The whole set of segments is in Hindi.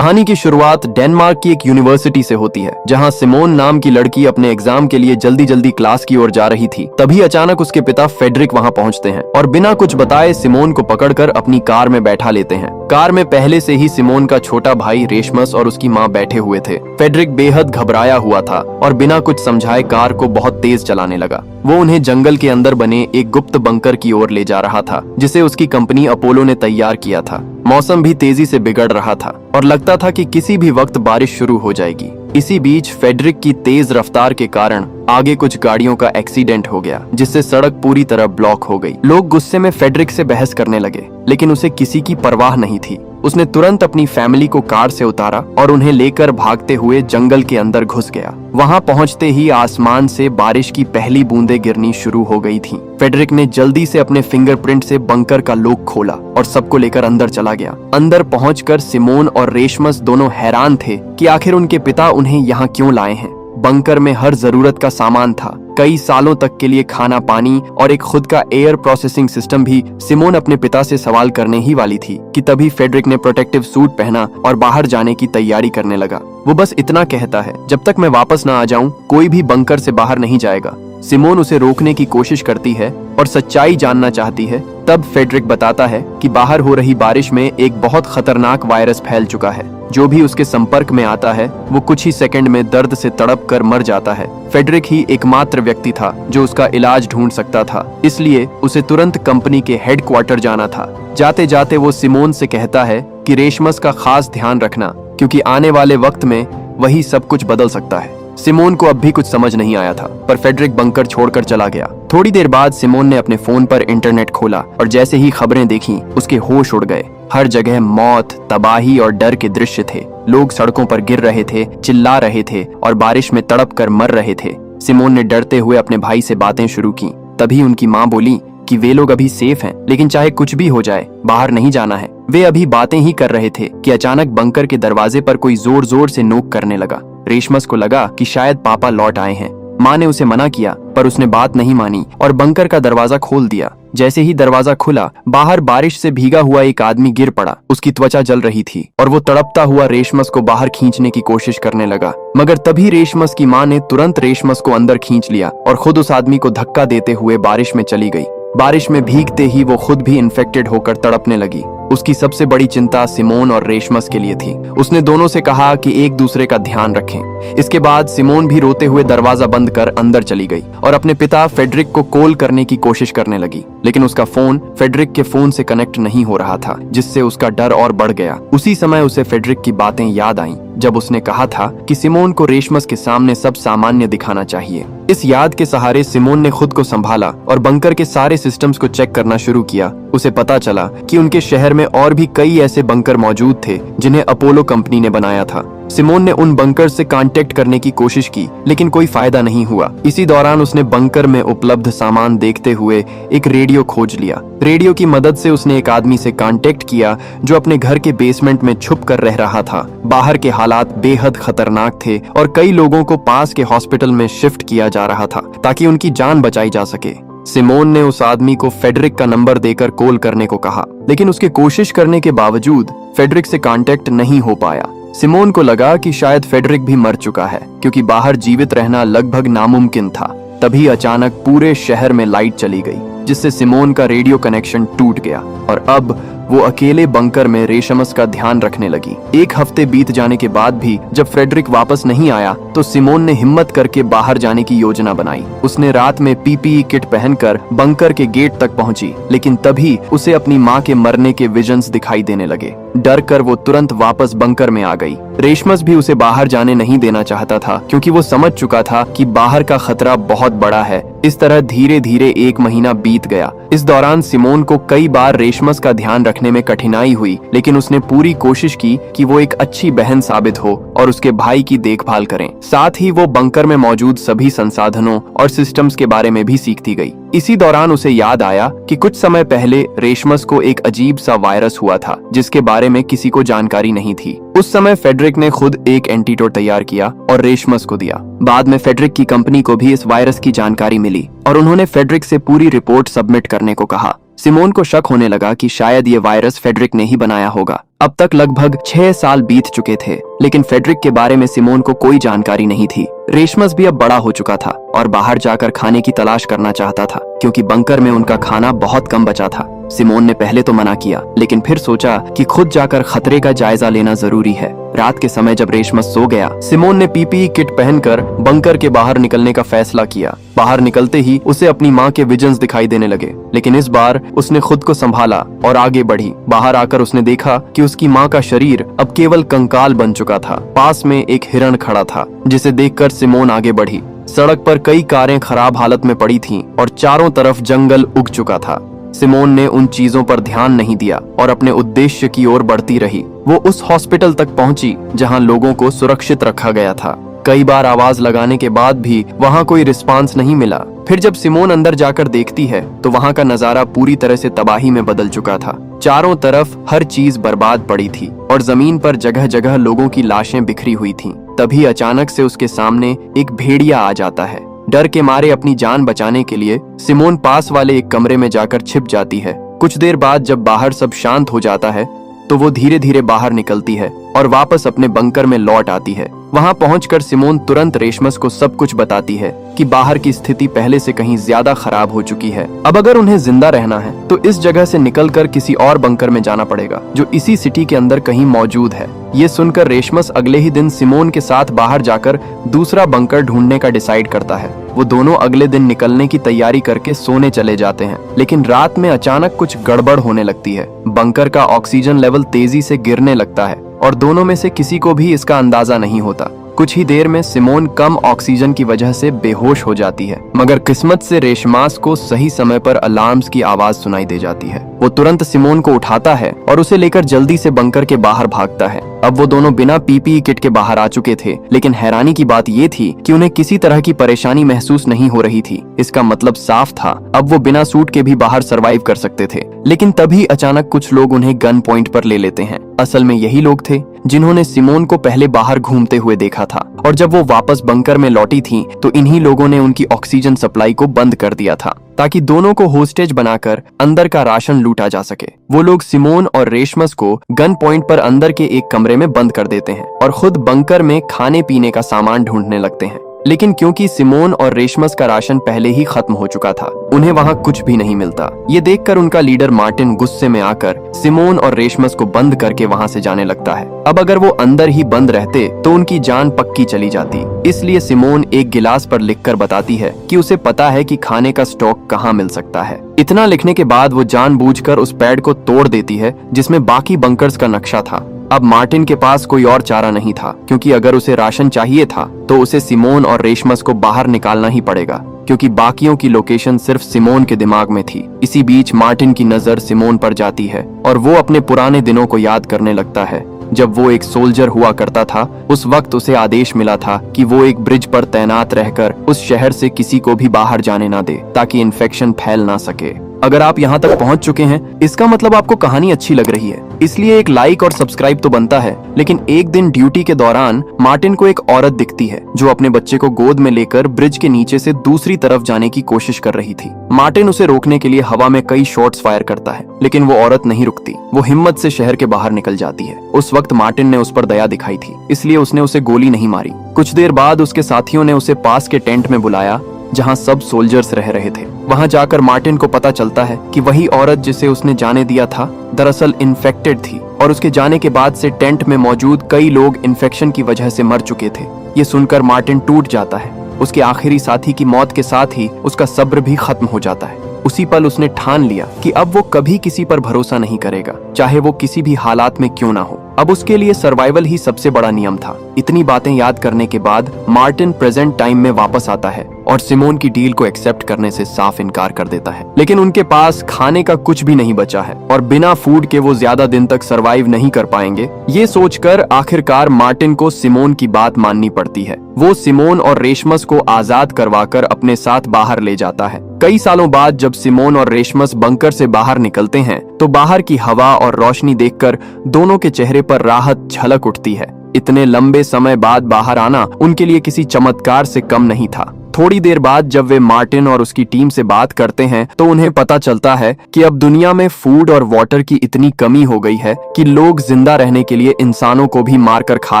कहानी की शुरुआत डेनमार्क की एक यूनिवर्सिटी से होती है, जहां सिमोन नाम की लड़की अपने एग्जाम के लिए जल्दी जल्दी क्लास की ओर जा रही थी। तभी अचानक उसके पिता फेडरिक वहां पहुंचते हैं और बिना कुछ बताए सिमोन को पकड़कर अपनी कार में बैठा लेते हैं। कार में पहले से ही सिमोन का छोटा भाई रेशमस और उसकी माँ बैठे हुए थे। फेडरिक बेहद घबराया हुआ था और बिना कुछ समझाए कार को बहुत तेज चलाने लगा। वो उन्हें जंगल के अंदर बने एक गुप्त बंकर की ओर ले जा रहा था, जिसे उसकी कंपनी अपोलो ने तैयार किया था। मौसम भी तेजी से बिगड़ रहा था और लगता था कि किसी भी वक्त बारिश शुरू हो जाएगी। इसी बीच फेडरिक की तेज रफ्तार के कारण आगे कुछ गाड़ियों का एक्सीडेंट हो गया, जिससे सड़क पूरी तरह ब्लॉक हो गई। लोग गुस्से में फेडरिक से बहस करने लगे, लेकिन उसे किसी की परवाह नहीं थी। उसने तुरंत अपनी फैमिली को कार से उतारा और उन्हें लेकर भागते हुए जंगल के अंदर घुस गया। वहां पहुंचते ही आसमान से बारिश की पहली बूंदें गिरनी शुरू हो गई थीं। फेडरिक ने जल्दी से अपने फिंगरप्रिंट से बंकर का लॉक खोला और सबको लेकर अंदर चला गया। अंदर पहुंचकर सिमोन और रेशमस दोनों हैरान थे कि आखिर उनके पिता उन्हें यहाँ क्यों लाए हैं। बंकर में हर जरूरत का सामान था, कई सालों तक के लिए खाना पानी और एक खुद का एयर प्रोसेसिंग सिस्टम भी। सिमोन अपने पिता से सवाल करने ही वाली थी कि तभी फेडरिक ने प्रोटेक्टिव सूट पहना और बाहर जाने की तैयारी करने लगा। वो बस इतना कहता है, जब तक मैं वापस न आ जाऊं कोई भी बंकर से बाहर नहीं जाएगा। सिमोन उसे रोकने की कोशिश करती है और सच्चाई जानना चाहती है। तब फेडरिक बताता है कि बाहर हो रही बारिश में एक बहुत खतरनाक वायरस फैल चुका है। जो भी उसके संपर्क में आता है वो कुछ ही सेकंड में दर्द से तड़प कर मर जाता है। फेडरिक ही एकमात्र व्यक्ति था जो उसका इलाज ढूंढ सकता था, इसलिए उसे तुरंत कंपनी के हेडक्वार्टर जाना था। जाते जाते वो सिमोन से कहता है कि रेशमस का खास ध्यान रखना, क्योंकि आने वाले वक्त में वही सब कुछ बदल सकता है। सिमोन को अब भी कुछ समझ नहीं आया था, पर फेडरिक बंकर छोड़कर चला गया। थोड़ी देर बाद सिमोन ने अपने फोन पर इंटरनेट खोला और जैसे ही खबरें देखी उसके होश उड़ गए। हर जगह मौत, तबाही और डर के दृश्य थे। लोग सड़कों पर गिर रहे थे, चिल्ला रहे थे और बारिश में तड़प कर मर रहे थे। सिमोन ने डरते हुए अपने भाई से बातें शुरू की। तभी उनकी माँ बोली कि वे लोग अभी सेफ हैं, लेकिन चाहे कुछ भी हो जाए बाहर नहीं जाना है। वे अभी बातें ही कर रहे थे कि अचानक बंकर के दरवाजे पर कोई जोर जोर से नोक करने लगा। रेशमस को लगा कि शायद पापा लौट आए हैं। माँ ने उसे मना किया, पर उसने बात नहीं मानी और बंकर का दरवाजा खोल दिया। जैसे ही दरवाजा खुला, बाहर बारिश से भीगा हुआ एक आदमी गिर पड़ा। उसकी त्वचा जल रही थी और वो तड़पता हुआ रेशमस को बाहर खींचने की कोशिश करने लगा। मगर तभी रेशमस की माँ ने तुरंत रेशमस को अंदर खींच लिया और खुद उस आदमी को धक्का देते हुए बारिश में चली गई। बारिश में भीगते ही वो खुद भी इन्फेक्टेड होकर तड़पने लगी। उसकी सबसे बड़ी चिंता सिमोन और रेशमस के लिए थी। उसने दोनों से कहा कि एक दूसरे का ध्यान रखें। इसके बाद सिमोन भी रोते हुए दरवाजा बंद कर अंदर चली गई और अपने पिता फेडरिक को कॉल करने की कोशिश करने लगी, लेकिन उसका फोन फेडरिक के फोन से कनेक्ट नहीं हो रहा था, जिससे उसका डर और बढ़ गया। उसी समय उसे फेडरिक की बातें याद आईं, जब उसने कहा था कि सिमोन को रेशमस के सामने सब सामान्य दिखाना चाहिए। इस याद के सहारे सिमोन ने खुद को संभाला और बंकर के सारे सिस्टम्स को चेक करना शुरू किया। उसे पता चला कि उनके शहर में और भी कई ऐसे बंकर मौजूद थे जिन्हें अपोलो कंपनी ने बनाया था। सिमोन ने उन बंकर से कांटेक्ट करने की कोशिश की, लेकिन कोई फायदा नहीं हुआ। इसी दौरान उसने बंकर में उपलब्ध सामान देखते हुए एक रेडियो खोज लिया। रेडियो की मदद से उसने एक आदमी से कांटेक्ट किया जो अपने घर के बेसमेंट में छुप कर रह रहा था। बाहर के हालात बेहद खतरनाक थे और कई लोगों को पास के हॉस्पिटल में शिफ्ट किया जा रहा था ताकि उनकी जान बचाई जा सके। सिमोन ने उस आदमी को फेडरिक का नंबर देकर कॉल करने को कहा, लेकिन उसके कोशिश करने के बावजूद फेडरिक से कांटेक्ट नहीं हो पाया। सिमोन को लगा कि शायद फेडरिक भी मर चुका है, क्योंकि बाहर जीवित रहना लगभग नामुमकिन था। तभी अचानक पूरे शहर में लाइट चली गई, जिससे सिमोन का रेडियो कनेक्शन टूट गया और अब वो अकेले बंकर में रेशमस का ध्यान रखने लगी। एक हफ्ते बीत जाने के बाद भी जब फ्रेडरिक वापस नहीं आया तो सिमोन ने हिम्मत करके बाहर जाने की योजना बनाई। उसने रात में पीपीई किट पहनकर बंकर के गेट तक पहुंची, लेकिन तभी उसे अपनी माँ के मरने के विजन्स दिखाई देने लगे। डर कर वो तुरंत वापस बंकर में आ गई। रेशमस भी उसे बाहर जाने नहीं देना चाहता था, क्योंकि वो समझ चुका था कि बाहर का खतरा बहुत बड़ा है। इस तरह धीरे धीरे एक महीना बीत गया। इस दौरान सिमोन को कई बार रेशमस का ध्यान रखने में कठिनाई हुई, लेकिन उसने पूरी कोशिश की कि वो एक अच्छी बहन साबित हो और उसके भाई की देखभाल करें। साथ ही वो बंकर में मौजूद सभी संसाधनों और सिस्टम्स के बारे में भी सीखती गई। इसी दौरान उसे याद आया कि कुछ समय पहले रेशमस को एक अजीब सा वायरस हुआ था, जिसके बारे में किसी को जानकारी नहीं थी। उस समय फेडरिक ने खुद एक एंटीडोट तैयार किया और रेशमस को दिया। बाद में फेडरिक की कंपनी को भी इस वायरस की जानकारी मिली और उन्होंने फेडरिक से पूरी रिपोर्ट सबमिट करने को कहा। सिमोन को शक होने लगा कि शायद ये वायरस फेडरिक ने ही बनाया होगा। अब तक लगभग 6 साल बीत चुके थे, लेकिन फेडरिक के बारे में सिमोन को कोई जानकारी नहीं थी। रेशमस भी अब बड़ा हो चुका था और बाहर जाकर खाने की तलाश करना चाहता था, क्योंकि बंकर में उनका खाना बहुत कम बचा था। सिमोन ने पहले तो मना किया, लेकिन फिर सोचा कि खुद जाकर खतरे का जायजा लेना जरूरी है। रात के समय जब रेशमस सो गया, सिमोन ने पीपीई किट पहनकर बंकर के बाहर निकलने का फैसला किया। बाहर निकलते ही उसे अपनी माँ के विजन्स दिखाई देने लगे, लेकिन इस बार उसने खुद को संभाला और आगे बढ़ी। बाहर आकर उसने देखा कि उसकी माँ का शरीर अब केवल कंकाल बन चुका था। पास में एक हिरण खड़ा था, जिसे देखकर सिमोन आगे बढ़ी। सड़क पर कई कारें खराब हालत में पड़ी थीं और चारों तरफ जंगल उग चुका था। सिमोन ने उन चीजों पर ध्यान नहीं दिया और अपने उद्देश्य की ओर बढ़ती रही। वो उस हॉस्पिटल तक पहुंची जहां लोगों को सुरक्षित रखा गया था। कई बार आवाज लगाने के बाद भी वहां कोई रिस्पांस नहीं मिला। फिर जब सिमोन अंदर जाकर देखती है तो वहां का नजारा पूरी तरह से तबाही में बदल चुका था। चारों तरफ हर चीज बर्बाद पड़ी थी और जमीन पर जगह जगह लोगों की लाशें बिखरी हुई थीं। तभी अचानक से उसके सामने एक भेड़िया आ जाता है। डर के मारे अपनी जान बचाने के लिए सिमोन पास वाले एक कमरे में जाकर छिप जाती है। कुछ देर बाद जब बाहर सब शांत हो जाता है तो वो धीरे धीरे बाहर निकलती है और वापस अपने बंकर में लौट आती है। वहां पहुंचकर सिमोन तुरंत रेशमस को सब कुछ बताती है कि बाहर की स्थिति पहले से कहीं ज्यादा खराब हो चुकी है। अब अगर उन्हें जिंदा रहना है तो इस जगह से निकलकर किसी और बंकर में जाना पड़ेगा, जो इसी सिटी के अंदर कहीं मौजूद है। ये सुनकर रेशमस अगले ही दिन सिमोन के साथ बाहर जाकर दूसरा बंकर ढूंढने का डिसाइड करता है। वो दोनों अगले दिन निकलने की तैयारी करके सोने चले जाते हैं, लेकिन रात में अचानक कुछ गड़बड़ होने लगती है। बंकर का ऑक्सीजन लेवल तेजी से गिरने लगता है और दोनों में से किसी को भी इसका अंदाजा नहीं होता। कुछ ही देर में सिमोन कम ऑक्सीजन की वजह से बेहोश हो जाती है, मगर किस्मत से रेशमास को सही समय पर अलार्म्स की आवाज सुनाई दे जाती है। वो तुरंत सिमोन को उठाता है और उसे लेकर जल्दी से बंकर के बाहर भागता है। अब वो दोनों बिना पीपीई किट के बाहर आ चुके थे, लेकिन हैरानी की बात ये थी कि उन्हें किसी तरह की परेशानी महसूस नहीं हो रही थी। इसका मतलब साफ था, अब वो बिना सूट के भी बाहर सरवाइव कर सकते थे। लेकिन तभी अचानक कुछ लोग उन्हें गन पॉइंट पर ले लेते हैं। असल में यही लोग थे जिन्होंने सिमोन को पहले बाहर घूमते हुए देखा था, और जब वो वापस बंकर में लौटी थी तो इन्हीं लोगों ने उनकी ऑक्सीजन सप्लाई को बंद कर दिया था, ताकि दोनों को होस्टेज बनाकर अंदर का राशन लूटा जा सके। वो लोग सिमोन और रेशमस को गन पॉइंट पर अंदर के एक कमरे में बंद कर देते हैं और खुद बंकर में खाने पीने का सामान ढूंढने लगते हैं। लेकिन क्योंकि सिमोन और रेशमस का राशन पहले ही खत्म हो चुका था, उन्हें वहां कुछ भी नहीं मिलता। ये देखकर उनका लीडर मार्टिन गुस्से में आकर सिमोन और रेशमस को बंद करके वहां से जाने लगता है। अब अगर वो अंदर ही बंद रहते तो उनकी जान पक्की चली जाती। इसलिए सिमोन एक गिलास पर लिखकर बताती है कि उसे पता है कि खाने का स्टॉक कहाँ मिल सकता है। इतना लिखने के बाद वो जानबूझकर उस पैड को तोड़ देती है जिसमें बाकी बंकर्स का नक्शा था। अब मार्टिन के पास कोई और चारा नहीं था, क्योंकि अगर उसे राशन चाहिए था तो उसे सिमोन और रेशमस को बाहर निकालना ही पड़ेगा, क्योंकि बाकियों की लोकेशन सिर्फ सिमोन के दिमाग में थी। इसी बीच मार्टिन की नजर सिमोन पर जाती है और वो अपने पुराने दिनों को याद करने लगता है। जब वो एक सोल्जर हुआ करता था, उस वक्त उसे आदेश मिला था कि वो एक ब्रिज पर तैनात रहकर उस शहर से किसी को भी बाहर जाने ना दे, ताकि इन्फेक्शन फैल ना सके। अगर आप यहाँ तक पहुँच चुके हैं, इसका मतलब आपको कहानी अच्छी लग रही है, इसलिए एक लाइक और सब्सक्राइब तो बनता है। लेकिन एक दिन ड्यूटी के दौरान मार्टिन को एक औरत दिखती है जो अपने बच्चे को गोद में लेकर ब्रिज के नीचे से दूसरी तरफ जाने की कोशिश कर रही थी। मार्टिन उसे रोकने के लिए हवा में कई शॉट्स फायर करता है, लेकिन वो औरत नहीं रुकती। वो हिम्मत से शहर के बाहर निकल जाती है। उस वक्त मार्टिन ने उस पर दया दिखाई थी, इसलिए उसने उसे गोली नहीं मारी। कुछ देर बाद उसके साथियों ने उसे पास के टेंट में बुलाया जहां सब सोल्जर्स रह रहे थे। वहां जाकर मार्टिन को पता चलता है कि वही औरत जिसे उसने जाने दिया था दरअसल इन्फेक्टेड थी, और उसके जाने के बाद से टेंट में मौजूद कई लोग इन्फेक्शन की वजह से मर चुके थे। ये सुनकर मार्टिन टूट जाता है। उसके आखिरी साथी की मौत के साथ ही उसका सब्र भी खत्म हो जाता है। उसी पल उसने ठान लिया कि अब वो कभी किसी पर भरोसा नहीं करेगा, चाहे वो किसी भी हालात में क्यों ना हो। अब उसके लिए सर्वाइवल ही सबसे बड़ा नियम था। इतनी बातें याद करने के बाद मार्टिन प्रेजेंट टाइम में वापस आता है और सिमोन की डील को एक्सेप्ट करने से साफ इनकार कर देता है। लेकिन उनके पास खाने का कुछ भी नहीं बचा है और बिना फूड के वो ज्यादा दिन तक सर्वाइव नहीं कर पाएंगे। ये सोचकर आखिरकार मार्टिन को सिमोन की बात माननी पड़ती है। वो सिमोन और रेशमस को आजाद करवाकर अपने साथ बाहर ले जाता है। कई सालों बाद जब सिमोन और रेशमस बंकर से बाहर निकलते हैं तो बाहर की हवा और रोशनी देखकर दोनों के चेहरे पर राहत झलक उठती है। इतने लंबे समय बाद बाहर आना उनके लिए किसी चमत्कार से कम नहीं था। थोड़ी देर बाद जब वे मार्टिन और उसकी टीम से बात करते हैं तो उन्हें पता चलता है कि अब दुनिया में फूड और वाटर की इतनी कमी हो गई है कि लोग जिंदा रहने के लिए इंसानों को भी मारकर खा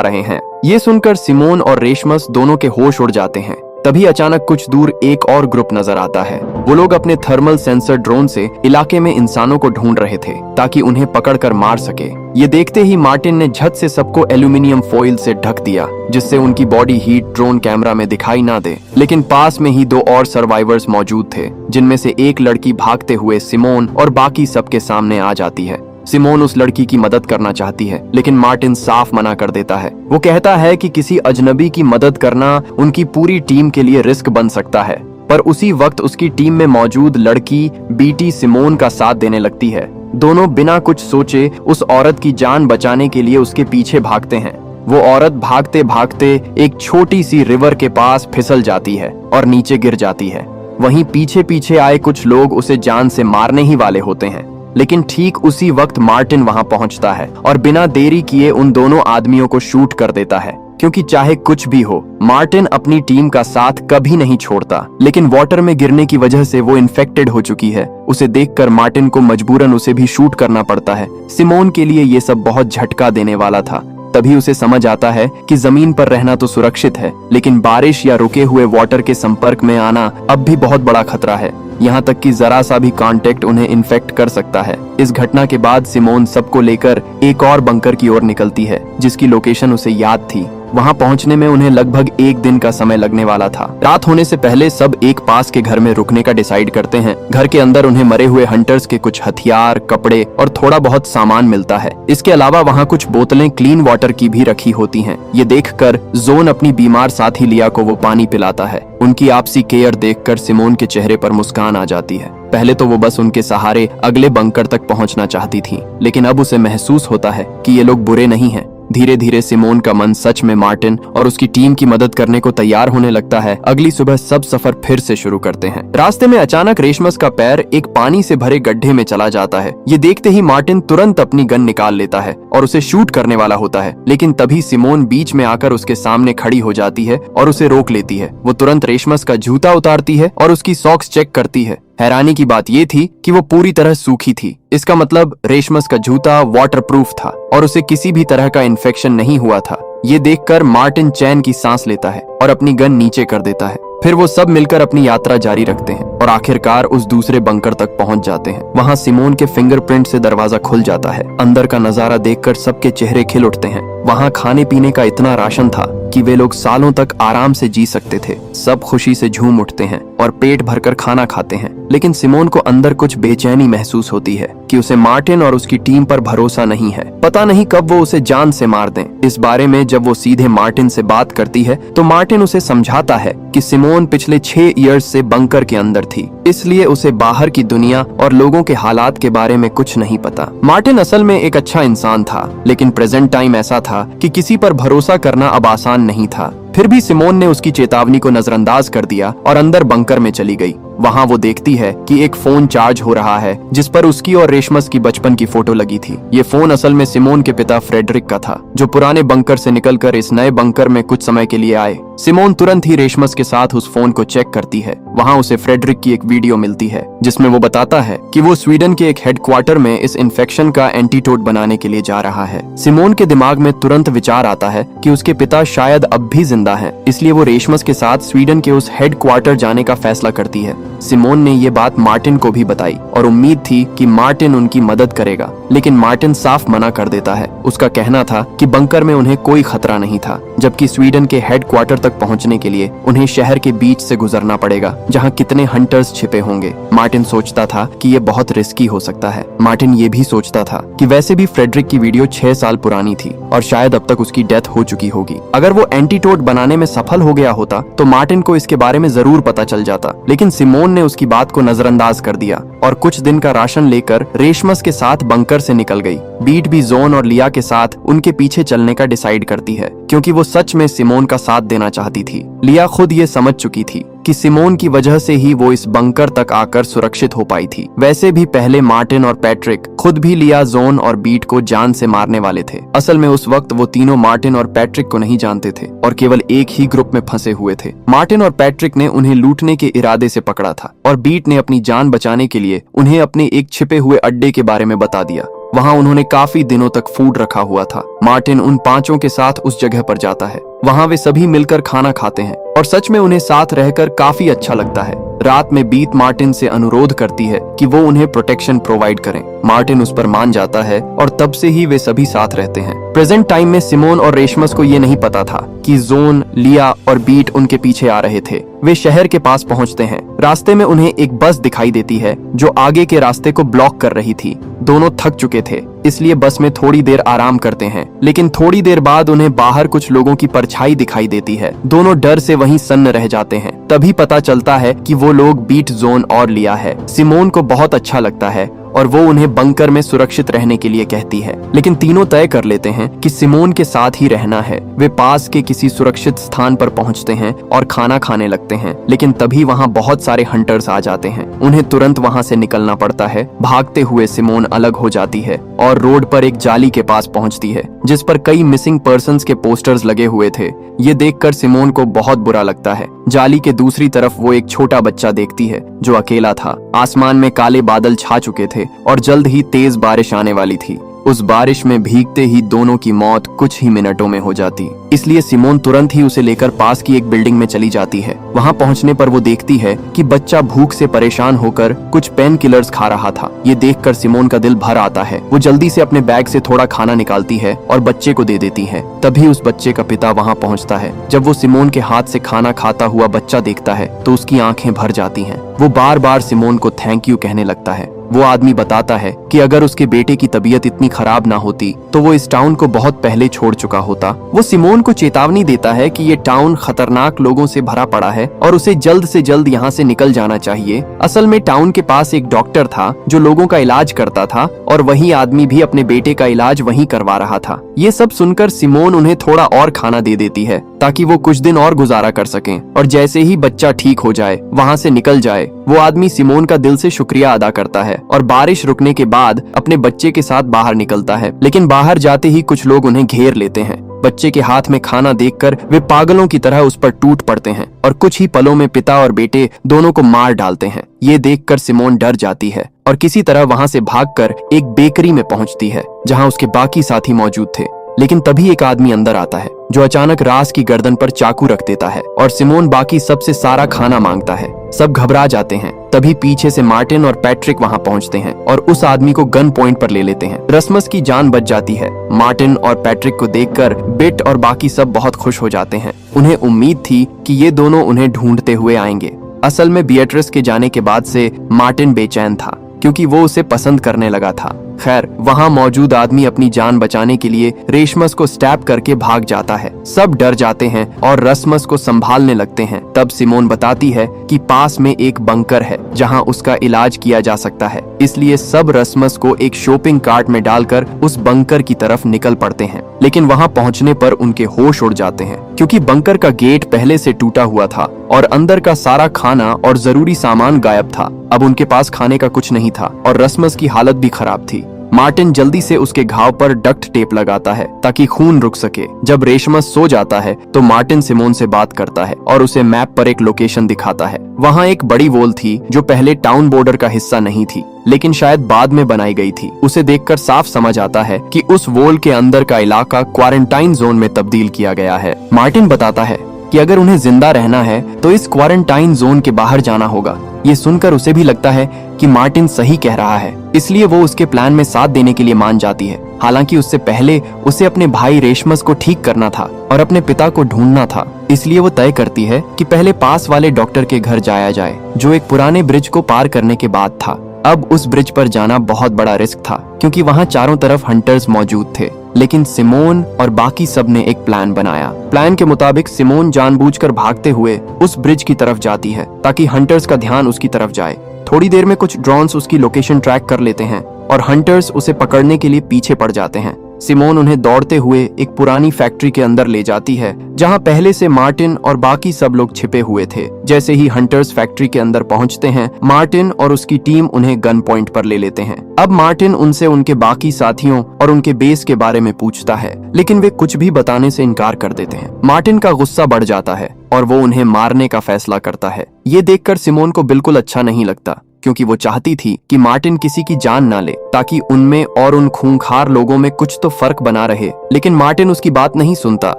रहे हैं। ये सुनकर सिमोन और रेशमस दोनों के होश उड़ जाते हैं। तभी अचानक कुछ दूर एक और ग्रुप नजर आता है। वो लोग अपने थर्मल सेंसर ड्रोन से इलाके में इंसानों को ढूंढ रहे थे ताकि उन्हें पकड़कर मार सके। ये देखते ही मार्टिन ने झट से सबको एल्यूमिनियम फॉइल से ढक दिया जिससे उनकी बॉडी हीट ड्रोन कैमरा में दिखाई ना दे। लेकिन पास में ही 2 और सर्वाइवर्स मौजूद थे जिनमें से एक लड़की भागते हुए सिमोन और बाकी सबके सामने आ जाती है। सिमोन उस लड़की की मदद करना चाहती है लेकिन मार्टिन साफ मना कर देता है। वो कहता है कि किसी अजनबी की मदद करना उनकी पूरी टीम के लिए रिस्क बन सकता है। पर उसी वक्त उसकी टीम में मौजूद लड़की बीटी सिमोन का साथ देने लगती है। दोनों बिना कुछ सोचे उस औरत की जान बचाने के लिए उसके पीछे भागते हैं। वो औरत भागते भागते एक छोटी सी रिवर के पास फिसल जाती है और नीचे गिर जाती है। वहीं पीछे पीछे आए कुछ लोग उसे जान से मारने ही वाले होते हैं। लेकिन ठीक उसी वक्त मार्टिन वहां पहुंचता है और बिना देरी किए उन दोनों आदमियों को शूट कर देता है, क्योंकि चाहे कुछ भी हो मार्टिन अपनी टीम का साथ कभी नहीं छोड़ता। लेकिन वाटर में गिरने की वजह से वो इन्फेक्टेड हो चुकी है। उसे देखकर मार्टिन को मजबूरन उसे भी शूट करना पड़ता है। सिमोन के लिए ये सब बहुत झटका देने वाला था। तभी उसे समझ आता है कि जमीन पर रहना तो सुरक्षित है लेकिन बारिश या रुके हुए वाटर के संपर्क में आना अब भी बहुत बड़ा खतरा है। यहाँ तक कि जरा सा भी कांटेक्ट उन्हें इन्फेक्ट कर सकता है। इस घटना के बाद सिमोन सबको लेकर एक और बंकर की ओर निकलती है जिसकी लोकेशन उसे याद थी। वहां पहुंचने में उन्हें लगभग 1 दिन का समय लगने वाला था। रात होने से पहले सब एक पास के घर में रुकने का डिसाइड करते हैं। घर के अंदर उन्हें मरे हुए हंटर्स के कुछ हथियार, कपड़े और थोड़ा बहुत सामान मिलता है। इसके अलावा वहां कुछ बोतलें क्लीन वाटर की भी रखी होती हैं। ये देखकर जोन अपनी बीमार साथी लिया को वो पानी पिलाता है। उनकी आपसी केयर देखकर सिमोन के चेहरे पर मुस्कान आ जाती है। पहले तो वो बस उनके सहारे अगले बंकर तक पहुंचना चाहती थी लेकिन अब उसे महसूस होता है कि ये लोग बुरे नहीं हैं। धीरे धीरे सिमोन का मन सच में मार्टिन और उसकी टीम की मदद करने को तैयार होने लगता है। अगली सुबह सब सफर फिर से शुरू करते हैं। रास्ते में अचानक रेशमस का पैर एक पानी से भरे गड्ढे में चला जाता है। ये देखते ही मार्टिन तुरंत अपनी गन निकाल लेता है और उसे शूट करने वाला होता है। लेकिन तभी सिमोन बीच में आकर उसके सामने खड़ी हो जाती है और उसे रोक लेती है। वो तुरंत रेशमस का जूता उतारती है और उसकी सॉक्स चेक करती है। हैरानी की बात ये थी कि वो पूरी तरह सूखी थी। इसका मतलब रेशमस का जूता वाटरप्रूफ था और उसे किसी भी तरह का इन्फेक्शन नहीं हुआ था। ये देखकर मार्टिन चैन की सांस लेता है और अपनी गन नीचे कर देता है। फिर वो सब मिलकर अपनी यात्रा जारी रखते हैं और आखिरकार उस दूसरे बंकर तक पहुंच जाते हैं। वहां सिमोन के फिंगरप्रिंट से दरवाजा खुल जाता है। अंदर का नजारा देखकर सबके चेहरे खिल उठते हैं। वहां खाने पीने का इतना राशन था कि वे लोग सालों तक आराम से जी सकते थे। सब खुशी से झूम उठते हैं और पेट भरकर खाना खाते हैं। लेकिन सिमोन को अंदर कुछ बेचैनी महसूस होती है कि उसे मार्टिन और उसकी टीम पर भरोसा नहीं है। पता नहीं कब वो उसे जान से मार दें। इस बारे में जब वो सीधे मार्टिन से बात करती है तो मार्टिन उसे समझाता है कि सिमोन पिछले 6 इयर्स से बंकर के अंदर थी, इसलिए उसे बाहर की दुनिया और लोगों के हालात के बारे में कुछ नहीं पता। मार्टिन असल में एक अच्छा इंसान था लेकिन प्रेजेंट टाइम ऐसा था कि किसी पर भरोसा करना अब आसान नहीं था। फिर भी सिमोन ने उसकी चेतावनी को नजरअंदाज कर दिया और अंदर बंकर में चली गई। वहां वो देखती है कि एक फोन चार्ज हो रहा है जिस पर उसकी और रेशमस की बचपन की फोटो लगी थी। ये फोन असल में सिमोन के पिता फ्रेडरिक का था जो पुराने बंकर से निकलकर इस नए बंकर में कुछ समय के लिए आए। सिमोन तुरंत ही रेशमस के साथ उस फोन को चेक करती है। वहां उसे फ्रेडरिक की एक वीडियो मिलती है जिसमें वो बताता है कि वो स्वीडन के एक हेडक्वार्टर में इस इन्फेक्शन का एंटीटोड बनाने के लिए जा रहा है। सिमोन के दिमाग में तुरंत विचार आता है कि उसके पिता शायद अब भी जिंदा हैं, इसलिए वो रेशमस के साथ स्वीडन के उस हेडक्वार्टर जाने का फैसला करती है। सिमोन ने ये बात मार्टिन को भी बताई और उम्मीद थी कि मार्टिन उनकी मदद करेगा, लेकिन मार्टिन साफ मना कर देता है। उसका कहना था कि बंकर में उन्हें कोई खतरा नहीं था, जबकि स्वीडन के हेडक्वार्टर तक पहुंचने के लिए उन्हें शहर के बीच से गुजरना पड़ेगा जहां कितने हंटर्स छिपे होंगे। मार्टिन सोचता था कि ये बहुत रिस्की हो सकता है। मार्टिन ये भी सोचता था कि वैसे भी फ्रेडरिक की वीडियो 6 साल पुरानी थी और शायद अब तक उसकी डेथ हो चुकी होगी। अगर वो एंटीटोड बनाने में सफल हो गया होता तो मार्टिन को इसके बारे में जरूर पता चल जाता, लेकिन सिमोन ने उसकी बात को नजरअंदाज कर दिया और कुछ दिन का राशन लेकर रेशमस के साथ बंकर से निकल गई। बीट भी जोन और लिया के साथ उनके पीछे चलने का डिसाइड करती है क्योंकि वो सच में सिमोन का साथ देना चाहती थी। लिया खुद ये समझ चुकी थी कि सिमोन की वजह से ही वो इस बंकर तक आकर सुरक्षित हो पाई थी। वैसे भी पहले मार्टिन और पैट्रिक खुद भी लिया, जोन और बीट को जान से मारने वाले थे। असल में उस वक्त वो तीनों मार्टिन और पैट्रिक को नहीं जानते थे और केवल एक ही ग्रुप में फंसे हुए थे। मार्टिन और पैट्रिक ने उन्हें लूटने के इरादे से पकड़ा था और बीट ने अपनी जान बचाने के लिए उन्हें अपने एक छिपे हुए अड्डे के बारे में बता दिया। वहाँ उन्होंने काफी दिनों तक फूड रखा हुआ था। मार्टिन उन पांचों के साथ उस जगह पर जाता है। वहाँ वे सभी मिलकर खाना खाते हैं और सच में उन्हें साथ रहकर काफी अच्छा लगता है। रात में बीट मार्टिन से अनुरोध करती है कि वो उन्हें प्रोटेक्शन प्रोवाइड करें। मार्टिन उस पर मान जाता है और तब से ही वे सभी साथ रहते हैं। प्रेजेंट टाइम में सिमोन और रेशमस को ये नहीं पता था कि जोन, लिया और बीट उनके पीछे आ रहे थे। वे शहर के पास पहुंचते हैं। रास्ते में उन्हें एक बस दिखाई देती है जो आगे के रास्ते को ब्लॉक कर रही थी। दोनों थक चुके थे, इसलिए बस में थोड़ी देर आराम करते हैं, लेकिन थोड़ी देर बाद उन्हें बाहर कुछ लोगों की परछाई दिखाई देती है। दोनों डर से वहीं सन्न रह जाते हैं। तभी पता चलता है कि वो लोग बीट, जोन और लिया है। सिमोन को बहुत अच्छा लगता है और वो उन्हें बंकर में सुरक्षित रहने के लिए कहती है, लेकिन तीनों तय कर लेते हैं कि सिमोन के साथ ही रहना है। वे पास के किसी सुरक्षित स्थान पर पहुंचते हैं और खाना खाने लगते हैं, लेकिन तभी वहां बहुत सारे हंटर्स आ जाते हैं। उन्हें तुरंत वहां से निकलना पड़ता है। भागते हुए सिमोन अलग हो जाती है और रोड पर एक जाली के पास पहुंचती है जिस पर कई मिसिंग पर्संस के पोस्टर्स लगे हुए थे। ये देखकर सिमोन को बहुत बुरा लगता है। जाली के दूसरी तरफ वो एक छोटा बच्चा देखती है जो अकेला था। आसमान में काले बादल छा चुके थे और जल्द ही तेज बारिश आने वाली थी। उस बारिश में भीगते ही दोनों की मौत कुछ ही मिनटों में हो जाती। इसलिए सिमोन तुरंत ही उसे लेकर पास की एक बिल्डिंग में चली जाती है। वहां पहुंचने पर वो देखती है कि बच्चा भूख से परेशान होकर कुछ पेन किलर्स खा रहा था। ये देखकर सिमोन का दिल भर आता है। वो जल्दी से अपने बैग से थोड़ा खाना निकालती है और बच्चे को दे देती है। तभी उस बच्चे का पिता वहां पहुंचता है। जब वो सिमोन के हाथ से खाना खाता हुआ बच्चा देखता है तो उसकी आंखें भर जाती हैं। वो बार बार सिमोन को थैंक यू कहने लगता है। वो आदमी बताता है कि अगर उसके बेटे की तबीयत इतनी खराब ना होती तो वो इस टाउन को बहुत पहले छोड़ चुका होता। वो सिमोन को चेतावनी देता है कि ये टाउन खतरनाक लोगों से भरा पड़ा है और उसे जल्द से जल्द यहाँ से निकल जाना चाहिए। असल में टाउन के पास एक डॉक्टर था जो लोगों का इलाज करता था और वही आदमी भी अपने बेटे का इलाज वहीं करवा रहा था। ये सब सुनकर सिमोन उन्हें थोड़ा और खाना दे देती है ताकि वो कुछ दिन और गुजारा कर सकें और जैसे ही बच्चा ठीक हो जाए, वहाँ से निकल जाए। वो आदमी सिमोन का दिल से शुक्रिया अदा करता है और बारिश रुकने के बाद अपने बच्चे के साथ बाहर निकलता है। लेकिन बाहर जाते ही कुछ लोग उन्हें घेर लेते हैं। बच्चे के हाथ में खाना देखकर वे पागलों की तरह उस पर टूट पड़ते हैं और कुछ ही पलों में पिता और बेटे दोनों को मार डालते हैं। ये देखकर सिमोन डर जाती है और किसी तरह वहाँ से भागकर एक बेकरी में पहुँचती है जहाँ उसके बाकी साथी मौजूद थे। लेकिन तभी एक आदमी अंदर आता है जो अचानक रास की गर्दन पर चाकू रख देता है और सिमोन बाकी सबसे सारा खाना मांगता है। सब घबरा जाते हैं। तभी पीछे से मार्टिन और पैट्रिक वहां पहुंचते हैं और उस आदमी को गन पॉइंट पर ले लेते हैं। रसमस की जान बच जाती है। मार्टिन और पैट्रिक को देखकर बिट और बाकी सब बहुत खुश हो जाते हैं। उन्हें उम्मीद थी कि ये दोनों उन्हें ढूंढते हुए आएंगे। असल में बिएट्रिस के जाने के बाद से मार्टिन बेचैन था क्योंकि वो उसे पसंद करने लगा था। खैर, वहाँ मौजूद आदमी अपनी जान बचाने के लिए रेशमस को स्टैब करके भाग जाता है। सब डर जाते हैं और रसमस को संभालने लगते हैं। तब सिमोन बताती है कि पास में एक बंकर है जहाँ उसका इलाज किया जा सकता है। इसलिए सब रसमस को एक शॉपिंग कार्ट में डालकर उस बंकर की तरफ निकल पड़ते हैं। लेकिन वहाँ पहुँचने पर उनके होश उड़ जाते हैं क्योंकि बंकर का गेट पहले से टूटा हुआ था और अंदर का सारा खाना और जरूरी सामान गायब था। अब उनके पास खाने का कुछ नहीं था और रसमस की हालत भी खराब थी। मार्टिन जल्दी से उसके घाव पर डक्ट टेप लगाता है ताकि खून रुक सके। जब रेशमस सो जाता है तो मार्टिन सिमोन से बात करता है और उसे मैप पर एक लोकेशन दिखाता है। वहाँ एक बड़ी वॉल थी जो पहले टाउन बॉर्डर का हिस्सा नहीं थी लेकिन शायद बाद में बनाई गई थी। उसे देखकर साफ समझ आता है कि उस वॉल के अंदर का इलाका क्वारंटाइन जोन में तब्दील किया गया है। मार्टिन बताता है कि अगर उन्हें जिंदा रहना है तो इस क्वारंटाइन जोन के बाहर जाना होगा। ये सुनकर उसे भी लगता है कि मार्टिन सही कह रहा है, इसलिए वो उसके प्लान में साथ देने के लिए मान जाती है। हालांकि उससे पहले उसे अपने भाई रेशमस को ठीक करना था और अपने पिता को ढूंढना था। इसलिए वो तय करती है कि पहले पास वाले डॉक्टर के घर जाया जाए जो एक पुराने ब्रिज को पार करने के बाद था। अब उस ब्रिज पर जाना बहुत बड़ा रिस्क था क्योंकि वहाँ चारों तरफ हंटर्स मौजूद थे। लेकिन सिमोन और बाकी सब ने एक प्लान बनाया। प्लान के मुताबिक सिमोन जानबूझकर भागते हुए उस ब्रिज की तरफ जाती है ताकि हंटर्स का ध्यान उसकी तरफ जाए। थोड़ी देर में कुछ ड्रोन्स उसकी लोकेशन ट्रैक कर लेते हैं और हंटर्स उसे पकड़ने के लिए पीछे पड़ जाते हैं। सिमोन उन्हें दौड़ते हुए एक पुरानी फैक्ट्री के अंदर ले जाती है जहां पहले से मार्टिन और बाकी सब लोग छिपे हुए थे। जैसे ही हंटर्स फैक्ट्री के अंदर पहुंचते हैं, मार्टिन और उसकी टीम उन्हें गन पॉइंट पर ले लेते हैं। अब मार्टिन उनसे उनके बाकी साथियों और उनके बेस के बारे में पूछता है, लेकिन वे कुछ भी बताने से इनकार कर देते हैं। मार्टिन का गुस्सा बढ़ जाता है और वो उन्हें मारने का फैसला करता है। ये देखकर सिमोन को बिल्कुल अच्छा नहीं लगता, क्योंकि वो चाहती थी कि मार्टिन किसी की जान ना ले, ताकि उनमें और उन खूंखार लोगों में कुछ तो फर्क बना रहे। लेकिन मार्टिन उसकी बात नहीं सुनता।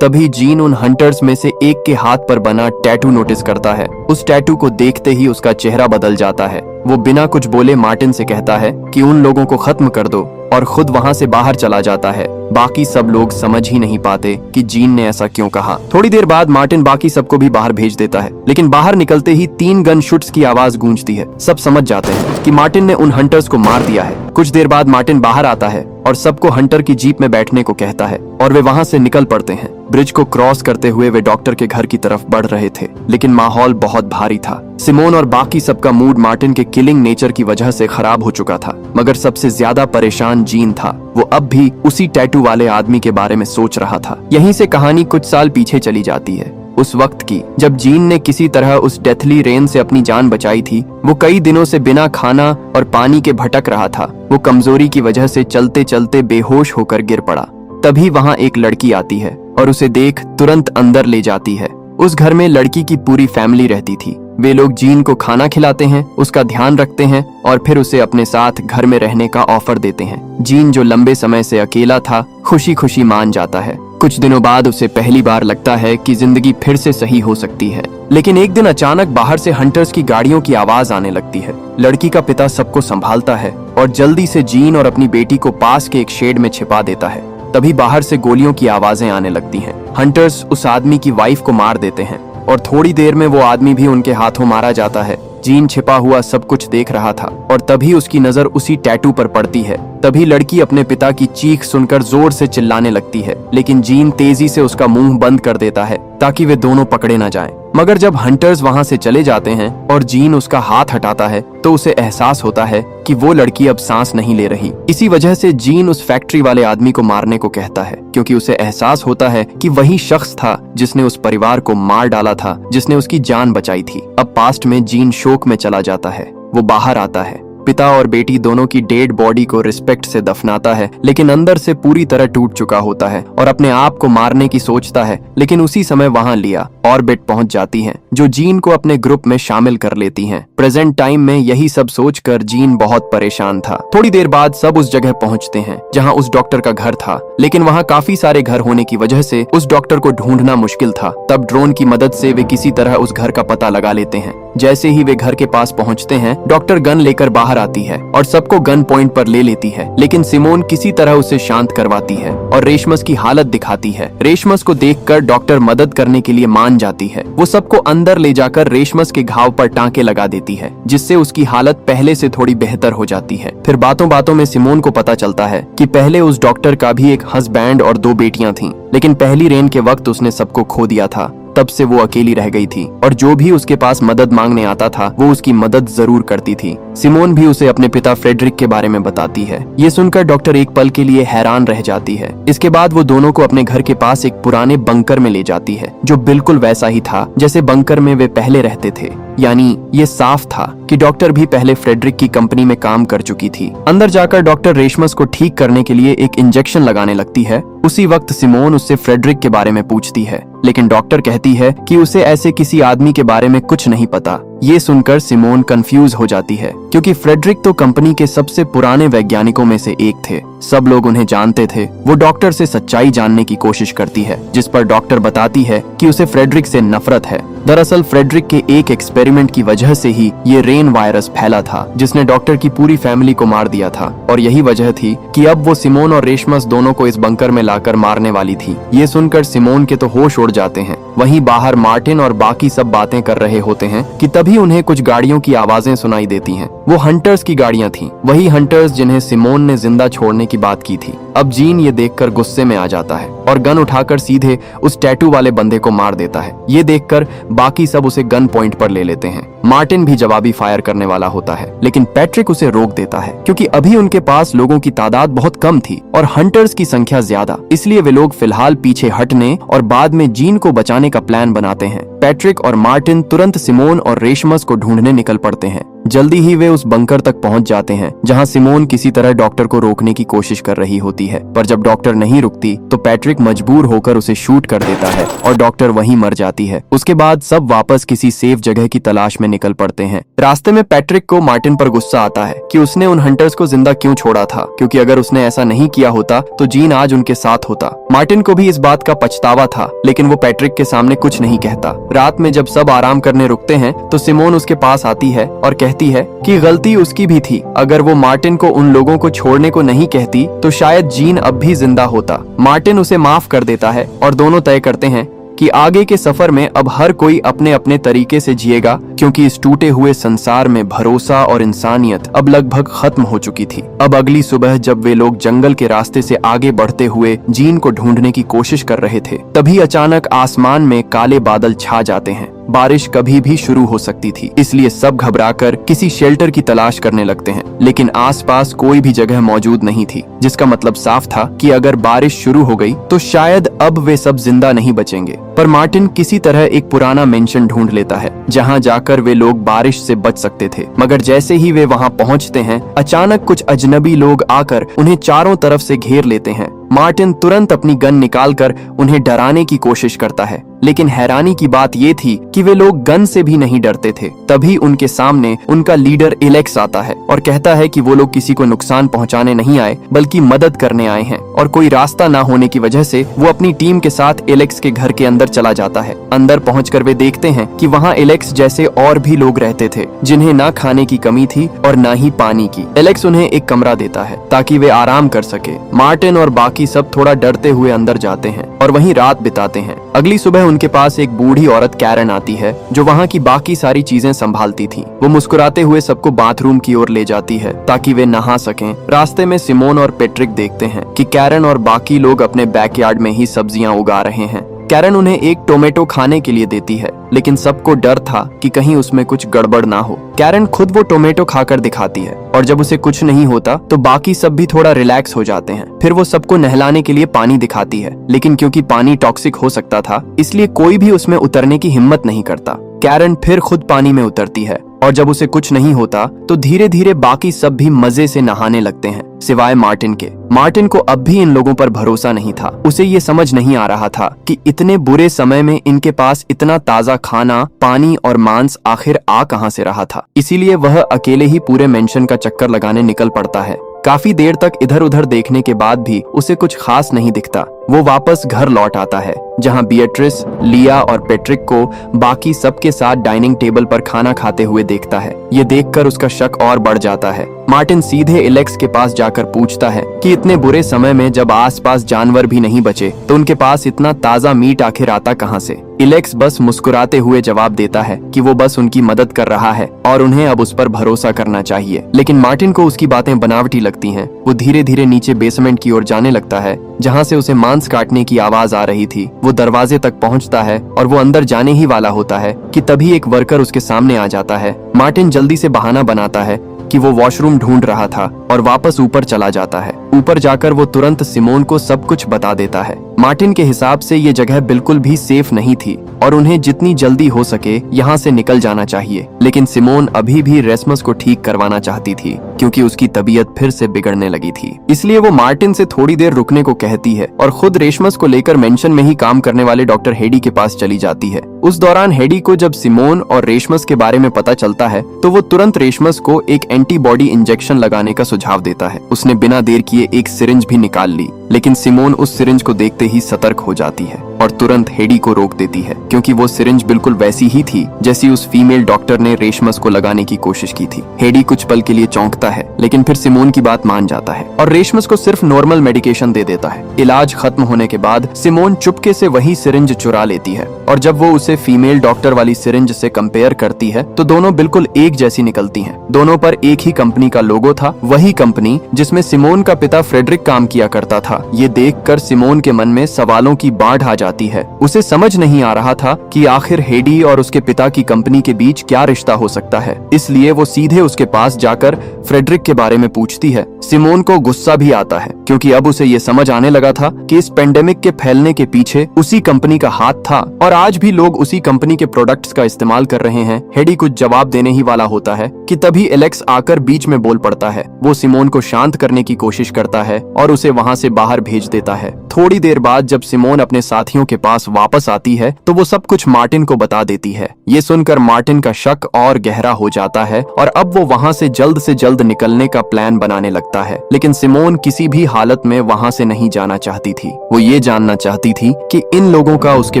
तभी जीन उन हंटर्स में से एक के हाथ पर बना टैटू नोटिस करता है। उस टैटू को देखते ही उसका चेहरा बदल जाता है। वो बिना कुछ बोले मार्टिन से कहता है कि उन लोगों को खत्म कर दो, और खुद वहां से बाहर चला जाता है। बाकी सब लोग समझ ही नहीं पाते कि जीन ने ऐसा क्यों कहा। थोड़ी देर बाद मार्टिन बाकी सबको भी बाहर भेज देता है, लेकिन बाहर निकलते ही 3 गन शूट्स की आवाज गूंजती है। सब समझ जाते हैं कि मार्टिन ने उन हंटर्स को मार दिया है। कुछ देर बाद मार्टिन बाहर आता है और सबको हंटर की जीप में बैठने को कहता है, और वे वहां से निकल पड़ते हैं। ब्रिज को क्रॉस करते हुए वे डॉक्टर के घर की तरफ बढ़ रहे थे, लेकिन माहौल बहुत भारी था। सिमोन और बाकी सबका मूड मार्टिन के किलिंग नेचर की वजह से खराब हो चुका था, मगर सबसे ज्यादा परेशान जीन था। वो अब भी उसी टैटू वाले आदमी के बारे में सोच रहा था। यहीं से कहानी कुछ साल पीछे चली जाती है, उस वक्त की जब जीन ने किसी तरह उस डेथली रेन से अपनी जान बचाई थी। वो कई दिनों से बिना खाना और पानी के भटक रहा था। वो कमजोरी की वजह से चलते चलते बेहोश होकर गिर पड़ा। तभी वहां एक लड़की आती है और उसे देख तुरंत अंदर ले जाती है। उस घर में लड़की की पूरी फैमिली रहती थी। वे लोग जीन को खाना खिलाते हैं, उसका ध्यान रखते हैं और फिर उसे अपने साथ घर में रहने का ऑफर देते हैं। जीन, जो लंबे समय से अकेला था, खुशी खुशी मान जाता है। कुछ दिनों बाद उसे पहली बार लगता है कि जिंदगी फिर से सही हो सकती है। लेकिन एक दिन अचानक बाहर से हंटर्स की गाड़ियों की आवाज आने लगती है। लड़की का पिता सबको संभालता है और जल्दी से जीन और अपनी बेटी को पास के एक शेड में छिपा देता है। तभी बाहर से गोलियों की आवाजें आने लगती हैं। हंटर्स उस आदमी की वाइफ को मार देते हैं और थोड़ी देर में वो आदमी भी उनके हाथों मारा जाता है। जीन छिपा हुआ सब कुछ देख रहा था और तभी उसकी नजर उसी टैटू पर पड़ती है। तभी लड़की अपने पिता की चीख सुनकर जोर से चिल्लाने लगती है, लेकिन जीन तेजी से उसका मुंह बंद कर देता है ताकि वे दोनों पकड़े न जाएं। मगर जब हंटर्स वहां से चले जाते हैं और जीन उसका हाथ हटाता है, तो उसे एहसास होता है कि वो लड़की अब सांस नहीं ले रही। इसी वजह से जीन उस फैक्ट्री वाले आदमी को मारने को कहता है, क्योंकि उसे एहसास होता है कि वही शख्स था जिसने उस परिवार को मार डाला था, जिसने उसकी जान बचाई थी। अब पास्ट में जीन शोक में चला जाता है। वो बाहर आता है, पिता और बेटी दोनों की डेड बॉडी को रिस्पेक्ट से दफनाता है, लेकिन अंदर से पूरी तरह टूट चुका होता है और अपने आप को मारने की सोचता है। लेकिन उसी समय वहां लिया ऑर्बिट पहुंच जाती हैं, जो जीन को अपने ग्रुप में शामिल कर लेती हैं। प्रेजेंट टाइम में यही सब सोचकर जीन बहुत परेशान था। थोड़ी देर बाद सब उस जगह पहुंचते हैं जहां उस डॉक्टर का घर था, लेकिन वहां काफी सारे घर होने की वजह से उस डॉक्टर को ढूंढना मुश्किल था। तब ड्रोन की मदद से वे किसी तरह उस घर का पता लगा लेते हैं। जैसे ही वे घर के पास पहुंचते हैं, डॉक्टर गन लेकर बाहर आती है और सबको गन पॉइंट पर ले लेती है, लेकिन सिमोन किसी तरह उसे शांत करवाती है और रेशमस की हालत दिखाती है। रेशमस को देखकर डॉक्टर मदद करने के लिए मान जाती है। वो सबको अंदर ले जाकर रेशमस के घाव पर टांके लगा देती है, जिससे उसकी हालत पहले से थोड़ी बेहतर हो जाती है। फिर बातों बातों में सिमोन को पता चलता है कि पहले उस डॉक्टर का भी एक हस्बैंड और 2 बेटियां थीं, लेकिन पहली रेन के वक्त उसने सबको खो दिया था। तब से वो अकेली रह गई थी और जो भी उसके पास मदद मांगने आता था, वो उसकी मदद जरूर करती थी। सिमोन भी उसे अपने पिता फ्रेडरिक के बारे में बताती है। ये सुनकर डॉक्टर एक पल के लिए हैरान रह जाती है। इसके बाद वो दोनों को अपने घर के पास एक पुराने बंकर में ले जाती है, जो बिल्कुल वैसा ही था जैसे बंकर में वे पहले रहते थे। यानी ये साफ था कि डॉक्टर भी पहले फ्रेडरिक की कंपनी में काम कर चुकी थी। अंदर जाकर डॉक्टर रेशमस को ठीक करने के लिए एक इंजेक्शन लगाने लगती है। उसी वक्त सिमोन उससे फ्रेडरिक के बारे में पूछती है, लेकिन डॉक्टर कहती है कि उसे ऐसे किसी आदमी के बारे में कुछ नहीं पता। ये सुनकर सिमोन कंफ्यूज हो जाती है, क्योंकि फ्रेडरिक तो कंपनी के सबसे पुराने वैज्ञानिकों में से एक थे। सब लोग उन्हें जानते थे। वो डॉक्टर से सच्चाई जानने की कोशिश करती है, जिस पर डॉक्टर बताती है कि उसे फ्रेडरिक से नफरत है। दरअसल फ्रेडरिक के एक एक्सपेरिमेंट की वजह से ही ये रेन वायरस फैला था, जिसने डॉक्टर की पूरी फैमिली को मार दिया था। और यही वजह थी कि अब वो सिमोन और रेशमस दोनों को इस बंकर में लाकर मारने वाली थी। ये सुनकर सिमोन के तो होश उड़ जाते हैं। वहीं बाहर मार्टिन और बाकी सब बातें कर रहे होते हैं कि तभी उन्हें कुछ गाड़ियों की आवाजें सुनाई देती हैं। वो हंटर्स की गाड़ियां थीं, वही हंटर्स जिन्हें सिमोन ने जिंदा छोड़ने की बात की थी। अब जीन ये देखकर गुस्से में आ जाता है और गन उठाकर सीधे उस टैटू वाले बंदे को मार देता है। ये देखकर बाकी सब उसे गन पॉइंट पर ले लेते हैं। मार्टिन भी जवाबी फायर करने वाला होता है, लेकिन पैट्रिक उसे रोक देता है क्योंकि अभी उनके पास लोगों की तादाद बहुत कम थी और हंटर्स की संख्या ज्यादा। इसलिए वे लोग फिलहाल पीछे हटने और बाद में जीन को बचाने का प्लान बनाते हैं। पैट्रिक और मार्टिन तुरंत सिमोन और रेशमस को ढूंढने निकल पड़ते हैं। जल्दी ही वे उस बंकर तक पहुंच जाते हैं जहां सिमोन किसी तरह डॉक्टर को रोकने की कोशिश कर रही होती है, पर जब डॉक्टर नहीं रुकती तो पैट्रिक मजबूर होकर उसे शूट कर देता है और डॉक्टर वहीं मर जाती है। उसके बाद सब वापस किसी सेफ जगह की तलाश में निकल पड़ते हैं। रास्ते में पैट्रिक को मार्टिन पर गुस्सा आता है कि उसने उन हंटर्स को जिंदा क्यों छोड़ा था, क्योंकि अगर उसने ऐसा नहीं किया होता तो जीन आज उनके साथ होता। मार्टिन को भी इस बात का पछतावा था, लेकिन वो पैट्रिक के सामने कुछ नहीं कहता। रात में जब सब आराम करने रुकते हैं तो सिमोन उसके पास आती है और कहती है कि गलती उसकी भी थी। अगर वो मार्टिन को उन लोगों को छोड़ने को नहीं कहती तो शायद जीन अब भी जिंदा होता। मार्टिन उसे माफ कर देता है और दोनों तय करते हैं कि आगे के सफर में अब हर कोई अपने अपने तरीके से जिएगा, क्योंकि इस टूटे हुए संसार में भरोसा और इंसानियत अब लगभग खत्म हो चुकी थी। अब अगली सुबह जब वे लोग जंगल के रास्ते से आगे बढ़ते हुए जीन को ढूंढने की कोशिश कर रहे थे, तभी अचानक आसमान में काले बादल छा जाते हैं। बारिश कभी भी शुरू हो सकती थी, इसलिए सब घबराकर किसी शेल्टर की तलाश करने लगते हैं, लेकिन आसपास कोई भी जगह मौजूद नहीं थी, जिसका मतलब साफ था कि अगर बारिश शुरू हो गई तो शायद अब वे सब जिंदा नहीं बचेंगे। पर मार्टिन किसी तरह एक पुराना मेंशन ढूंढ लेता है जहां जाकर वे लोग बारिश से बच सकते थे। मगर जैसे ही वे वहां पहुंचते हैं, अचानक कुछ अजनबी लोग आकर उन्हें चारों तरफ से घेर लेते हैं। मार्टिन तुरंत अपनी गन निकालकर उन्हें डराने की कोशिश करता है, लेकिन हैरानी की बात ये थी कि वे लोग गन से भी नहीं डरते थे। तभी उनके सामने उनका लीडर एलेक्स आता है और कहता है कि वो लोग किसी को नुकसान पहुंचाने नहीं आए बल्कि मदद करने आए हैं, और कोई रास्ता ना होने की वजह से वो अपनी टीम के साथ एलेक्स के घर के अंदर चला जाता है। अंदर पहुंचकर वे देखते हैं कि वहां एलेक्स जैसे और भी लोग रहते थे जिन्हें ना खाने की कमी थी और ना ही पानी की। एलेक्स उन्हें एक कमरा देता है ताकि वे आराम कर सके। मार्टिन और बाकी सब थोड़ा डरते हुए अंदर जाते हैं और वहीं रात बिताते हैं। अगली सुबह उनके पास एक बूढ़ी औरत कैरन आती है जो वहाँ की बाकी सारी चीजें संभालती थी। वो मुस्कुराते हुए सबको बाथरूम की ओर ले जाती है ताकि वे नहा सकें। रास्ते में सिमोन और पैट्रिक देखते हैं कि कैरन और बाकी लोग अपने बैकयार्ड में ही सब्जियां उगा रहे हैं। कैरन उन्हें एक टोमेटो खाने के लिए देती है, लेकिन सबको डर था कि कहीं उसमें कुछ गड़बड़ ना हो। कैरन खुद वो टोमेटो खाकर दिखाती है और जब उसे कुछ नहीं होता तो बाकी सब भी थोड़ा रिलैक्स हो जाते हैं। फिर वो सबको नहलाने के लिए पानी दिखाती है, लेकिन क्योंकि पानी टॉक्सिक हो सकता था इसलिए कोई भी उसमें उतरने की हिम्मत नहीं करता। कैरन फिर खुद पानी में उतरती है और जब उसे कुछ नहीं होता तो धीरे धीरे बाकी सब भी मजे से नहाने लगते हैं, सिवाय मार्टिन के। मार्टिन को अब भी इन लोगों पर भरोसा नहीं था। उसे ये समझ नहीं आ रहा था कि इतने बुरे समय में इनके पास इतना ताजा खाना, पानी और मांस आखिर आ कहां से रहा था। इसीलिए वह अकेले ही पूरे मेंशन का चक्कर लगाने निकल पड़ता है। काफी देर तक इधर उधर देखने के बाद भी उसे कुछ खास नहीं दिखता। वो वापस घर लौट आता है जहां बिएट्रिस, लिया और पैट्रिक को बाकी सबके साथ डाइनिंग टेबल पर खाना खाते हुए देखता है। ये देखकर उसका शक और बढ़ जाता है। मार्टिन सीधे एलेक्स के पास जाकर पूछता है कि इतने बुरे समय में जब आसपास जानवर भी नहीं बचे तो उनके पास इतना ताजा मीट आखिर आता कहां से। एलेक्स बस मुस्कुराते हुए जवाब देता है कि वो बस उनकी मदद कर रहा है और उन्हें अब उस पर भरोसा करना चाहिए। लेकिन मार्टिन को उसकी बातें बनावटी लगती हैं। वो धीरे धीरे नीचे बेसमेंट की ओर जाने लगता है जहां से उसे मांस काटने की आवाज आ रही थी। वो दरवाजे तक पहुंचता है और वो अंदर जाने ही वाला होता है कि तभी एक वर्कर उसके सामने आ जाता है। मार्टिन जल्दी से बहाना बनाता है कि वो वॉशरूम ढूंढ रहा था और वापस ऊपर चला जाता है। ऊपर जाकर वो तुरंत सिमोन को सब कुछ बता देता है। मार्टिन के हिसाब से ये जगह बिल्कुल भी सेफ नहीं थी और उन्हें जितनी जल्दी हो सके यहाँ से निकल जाना चाहिए। लेकिन सिमोन अभी भी रेसमस को ठीक करवाना चाहती थी क्योंकि उसकी तबीयत फिर से बिगड़ने लगी थी। इसलिए वो मार्टिन से थोड़ी देर रुकने को कहती है और खुद रेशमस को लेकर मेंशन में ही काम करने वाले डॉक्टर हेडी के पास चली जाती है। उस दौरान हेडी को जब सिमोन और रेशमस के बारे में पता चलता है तो वो तुरंत रेशमस को एक एंटीबॉडी इंजेक्शन लगाने का सुझाव देता है। उसने बिना देर किए एक सिरिंज भी निकाल ली, लेकिन सिमोन उस सिरिंज को देखते ही सतर्क हो जाती है और तुरंत हेडी को रोक देती है क्योंकि वो सिरिंज बिल्कुल वैसी ही थी जैसी उस फीमेल डॉक्टर ने रेशमस को लगाने की कोशिश की थी। हेडी कुछ पल के लिए चौंकता लगता है, लेकिन फिर सिमोन की बात मान जाता है और रेशमस को सिर्फ नॉर्मल मेडिकेशन दे देता है। इलाज खत्म होने के बाद सिमोन चुपके से वही सिरिंज चुरा लेती है और जब वो उसे फीमेल डॉक्टर वाली सिरिंज से कंपेयर करती है तो दोनों बिल्कुल एक जैसी निकलती हैं। दोनों पर एक ही कंपनी का लोगो था, वही कंपनी जिसमें सिमोन का पिता फ्रेडरिक काम किया करता था। ये देखकर सिमोन के मन में सवालों की बाढ़ आ जाती है। उसे समझ नहीं आ रहा था कि आखिर हेडी और उसके पिता की कंपनी के बीच क्या रिश्ता हो सकता है, इसलिए वो सीधे उसके पास जाकर फ्रेडरिक के बारे में पूछती है। सिमोन को गुस्सा भी आता है क्योंकि अब उसे ये समझ आने लगा था कि इस पेंडेमिक के फैलने के पीछे उसी कंपनी का हाथ था और आज भी लोग उसी कंपनी के प्रोडक्ट्स का इस्तेमाल कर रहे हैं। हेडी कुछ जवाब देने ही वाला होता है कि तभी एलेक्स आकर बीच में बोल पड़ता है। वो सिमोन को शांत करने की कोशिश करता है और उसे वहाँ से बाहर भेज देता है। थोड़ी देर बाद जब सिमोन अपने साथियों के पास वापस आती है तो वो सब कुछ मार्टिन को बता देती है। ये सुनकर मार्टिन का शक और गहरा हो जाता है और अब वो वहाँ से जल्द निकलने का प्लान बनाने लगता है। लेकिन सिमोन किसी भी हालत में वहाँ से नहीं जाना चाहती थी। वो ये जानना चाहती थी कि इन लोगों का उसके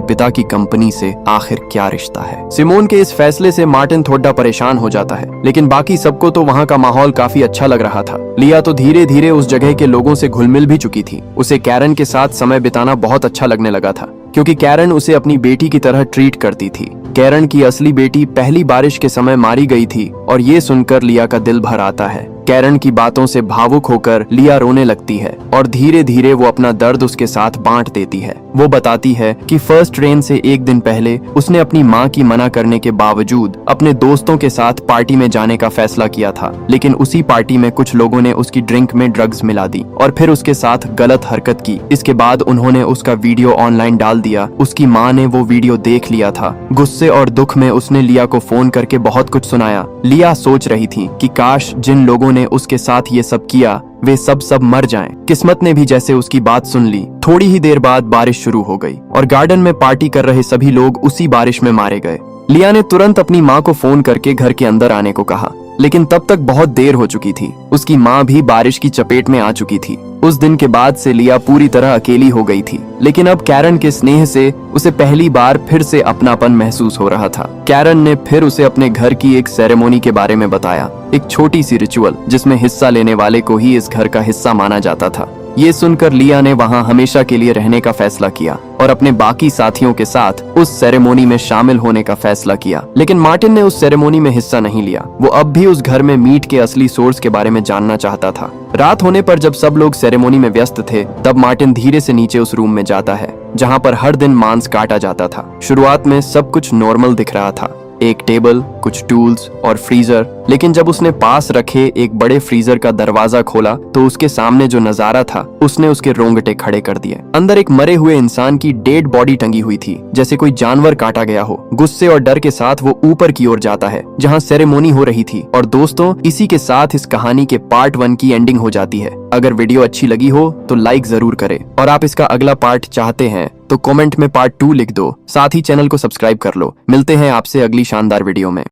पिता की कंपनी से आखिर क्या रिश्ता है। सिमोन के इस फैसले से मार्टिन थोड़ा परेशान हो जाता है, लेकिन बाकी सबको तो वहाँ का माहौल काफी अच्छा लग रहा था। लिया तो धीरे धीरे उस जगह के लोगों से घुल मिल भी चुकी थी। उसे कैरन के साथ समय बिताना बहुत अच्छा लगने लगा था क्योंकि कैरन उसे अपनी बेटी की तरह ट्रीट करती थी। कैरन की असली बेटी पहली बारिश के समय मारी गई थी और ये सुनकर लिया का दिल भर आता है। कैरन की बातों से भावुक होकर लिया रोने लगती है और धीरे धीरे वो अपना दर्द उसके साथ बांट देती है। वो बताती है कि फर्स्ट ट्रेन से एक दिन पहले उसने अपनी माँ की मना करने के बावजूद अपने दोस्तों के साथ पार्टी में जाने का फैसला किया था, लेकिन उसी पार्टी में कुछ लोगों ने उसकी ड्रिंक में ड्रग्स मिला दी और फिर उसके साथ गलत हरकत की। इसके बाद उन्होंने उसका वीडियो ऑनलाइन डाल दिया। उसकी माँ ने वो वीडियो देख लिया था। गुस्से और दुख में उसने लिया को फोन करके बहुत कुछ सुनाया। लिया सोच रही थी कि काश जिन लोगों ने उसके साथ ये सब किया वे सब मर जाएं। किस्मत ने भी जैसे उसकी बात सुन ली। थोड़ी ही देर बाद बारिश शुरू हो गई और गार्डन में पार्टी कर रहे सभी लोग उसी बारिश में मारे गए। लिया ने तुरंत अपनी माँ को फोन करके घर के अंदर आने को कहा, लेकिन तब तक बहुत देर हो चुकी थी। उसकी माँ भी बारिश की चपेट में आ चुकी थी। उस दिन के बाद से लिया पूरी तरह अकेली हो गई थी, लेकिन अब कैरन के स्नेह से उसे पहली बार फिर से अपनापन महसूस हो रहा था। कैरन ने फिर उसे अपने घर की एक सेरेमोनी के बारे में बताया, एक छोटी सी रिचुअल जिसमें हिस्सा लेने वाले को ही इस घर का हिस्सा माना जाता था। ये सुनकर लिया ने वहाँ हमेशा के लिए रहने का फैसला किया और अपने बाकी साथियों के साथ उस सेरेमोनी में शामिल होने का फैसला किया। लेकिन मार्टिन ने उस सेरेमोनी में हिस्सा नहीं लिया। वो अब भी उस घर में मीट के असली सोर्स के बारे में जानना चाहता था। रात होने पर जब सब लोग सेरेमोनी में व्यस्त थे, तब मार्टिन धीरे से नीचे उस रूम में जाता है जहाँ पर हर दिन मांस काटा जाता था। शुरुआत में सब कुछ नॉर्मल दिख रहा था, एक टेबल, कुछ टूल्स और फ्रीजर, लेकिन जब उसने पास रखे एक बड़े फ्रीजर का दरवाजा खोला तो उसके सामने जो नजारा था उसने उसके रोंगटे खड़े कर दिए। अंदर एक मरे हुए इंसान की डेड बॉडी टंगी हुई थी, जैसे कोई जानवर काटा गया हो। गुस्से और डर के साथ वो ऊपर की ओर जाता है जहाँ सेरेमोनी हो रही थी। और दोस्तों, इसी के साथ इस कहानी के पार्ट 1 की एंडिंग हो जाती है। अगर वीडियो अच्छी लगी हो तो लाइक जरूर करें और आप इसका अगला पार्ट चाहते हैं तो कमेंट में पार्ट 2 लिख दो। साथ ही चैनल को सब्सक्राइब कर लो। मिलते हैं आपसे अगली शानदार वीडियो में।